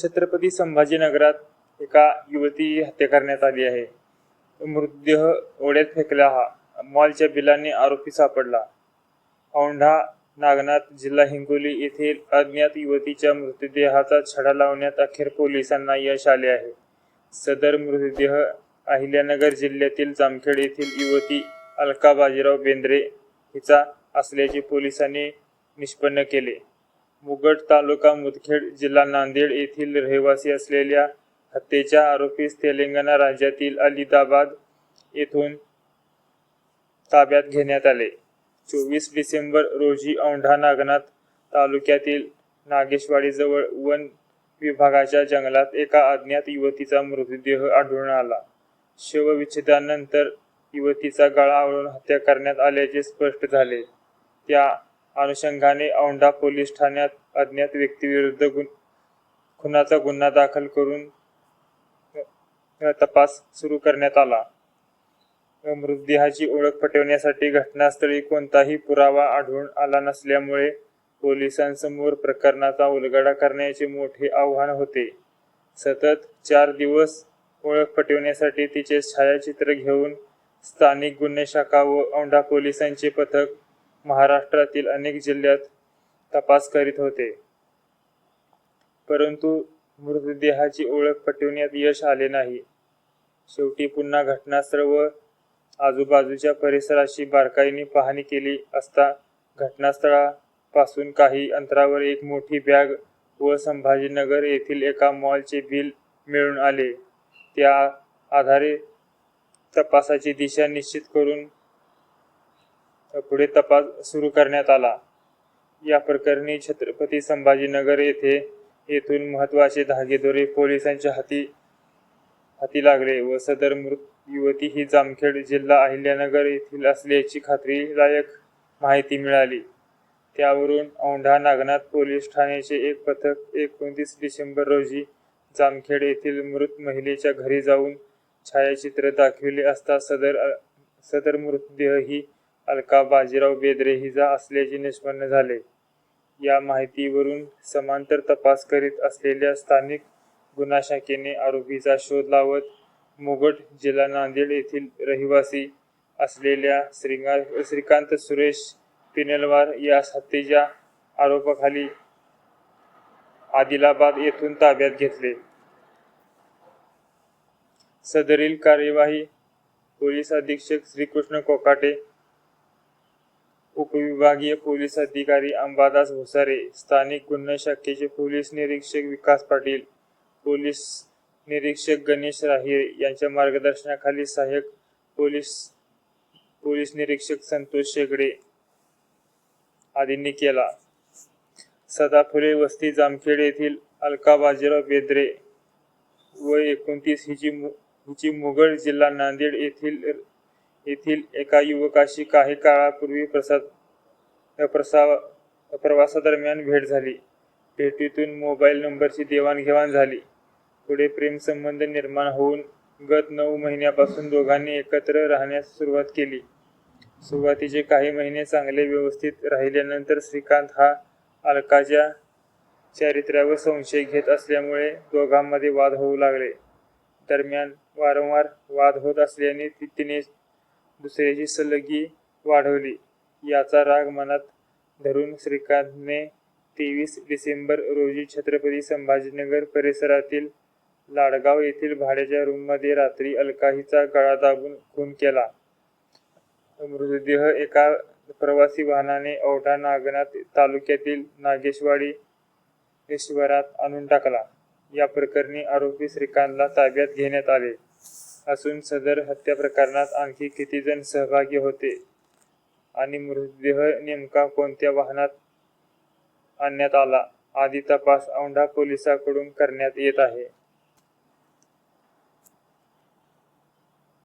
छत्रपती संभाजीनगरात एका युवती हत्या करण्यात आली आहे. मृतदेह ओढ्यात फेकला. मॉलच्या बिलाने आरोपी सापडला. औंढा नागनाथ जिल्हा हिंगोली येथील अज्ञात युवतीच्या मृतदेहाचा छडा लावण्यात अखेर पोलिसांना यश आले आहे. सदर मृतदेह अहिल्यानगर जिल्ह्यातील जामखेड येथील युवती अलका बाजीराव बेंद्रे हिचा असल्याचे पोलिसांनी निष्पन्न केले. मुगट तालुका मुदखेड जिल्हा नांदेड येथील रहिवासी असलेल्या हत्येच्या आरोपीस तेलंगणा राज्यातील अलिदाबाद येथून ताब्यात घेण्यात आले. 24 डिसेंबर रोजी औंढा नागनाथ तालुक्यातील नागेशवाडीजवळ वन विभागाच्या जंगलात एका अज्ञात युवतीचा मृतदेह आढळून आला. शवविच्छेदनानंतर युवतीचा गळा आवळून हत्या करण्यात आल्याचे स्पष्ट झाले. त्या अनुषंगाने औंढा पोलीस ठाण्यात अज्ञात व्यक्तीविरुद्ध खुनाचा गुन्हा दाखल करून तपास सुरू करण्यात आला. मृतदेहाची ओळख पटवण्यासाठी घटनास्थळी कोणताही पुरावा आढळून आला नसल्यामुळे पोलिसांसमोर प्रकरणाचा उलगडा करण्याचे मोठे आव्हान होते. सतत 4 दिवस ओळख पटवण्यासाठी तिचे छायाचित्र घेऊन स्थानिक गुन्हे शाखा व औंढा पोलिसांचे पथक महाराष्ट्रातील अनेक जिल्ह्यात तपास करीत होते. परंतु मृतदेहाची ओळख पटवण्यात यश आले नाही. शेवटी पुन्हा घटनास्थळ व आजूबाजूच्या परिसराची बारकाईने पाहणी केली असता घटनास्थळापासून काही अंतरावर एक मोठी बॅग व संभाजीनगर येथील एका मॉलचे बिल मिळून आले. त्या आधारे तपासाची दिशा निश्चित करून पुढे तपास सुरू करण्यात आला. या प्रकरणी छत्रपती संभाजीनगर येथून महत्त्वाचे धागेदोरे पोलिसांच्या हाती लागले व सदर मृत युवती ही जामखेड जिल्हा अहिल्यानगर येथील असल्याची खात्रीलायक माहिती मिळाली. त्यावरून औंढा नागनाथ पोलीस ठाण्याचे एक पथक 29 डिसेंबर रोजी जामखेड येथील मृत महिलेच्या घरी जाऊन छायाचित्र दाखविले असता सदर मृतदेह ही अलका बाजीराव बेंद्रे हिचा असल्याचे निष्पन्न झाले. या माहितीवरून समांतर तपास करीत असलेल्या स्थानिक गुन्हा शाखेने आरोपीचा शोध लावत मुगट जिल्हा नांदेड येथील रहिवासी असलेल्या श्रीकांत सुरेश पिनलवार यास हत्येच्या आरोपाखाली आदिलाबाद येथून ताब्यात घेतले. सदरील कार्यवाही पोलीस अधीक्षक श्रीकृष्ण कोकाटे, उपविभागीय पोलीस अधिकारी अंबादास भुसारे, स्थानिक गुन्हा शाखेचे पोलीस निरीक्षक विकास पाटील, पोलीस निरीक्षक गणेश राहीर यांच्या मार्गदर्शनाखाली सहाय्यक पोलीस निरीक्षक संतोष शेगडे आदींनी केला. सदाफुले वस्ती जामखेड येथील अलका बाजीराव बेंद्रे वय 29 हिची मुगळ जिल्हा नांदेड येथील एका युवकाशी काही काळापूर्वी प्रवासादरम्यान भेट झाली. भेटीतून मोबाईल नंबरची देवाणघेवाण झाली. पुढे प्रेमसंबंध निर्माण होऊन गत 9 महिन्यापासून दोघांनी एकत्र राहण्यास सुरुवात केली. सुरुवातीचे काही महिने चांगले व्यवस्थित राहिल्यानंतर श्रीकांत हा अलकाच्या चारित्र्यावर संशय घेत असल्यामुळे दोघांमध्ये वाद होऊ लागले. दरम्यान वारंवार वाद होत असल्याने तिने दुसऱ्याची सलगी वाढवली. याचा राग मनात धरून श्रीकांतने 23 डिसेंबर रोजी छत्रपती संभाजीनगर परिसरातील लाडगाव येथील भाड्याच्या रूममध्ये रात्री अलका हिचा गळा दाबून खून केला. मृतदेह एका प्रवासी वाहनाने औंढा नागनाथ तालुक्यातील नागेशवाडी शिवारात आणून टाकला. या प्रकरणी आरोपी श्रीकांतला ताब्यात घेण्यात आले असून सदर हत्या प्रकरणात आणखी किती जण सहभागी होते आणि मृतदेह नेमका कोणत्या वाहनात आणण्यात आला आदी तपास औंढा पोलिसांकडून करण्यात येत आहे.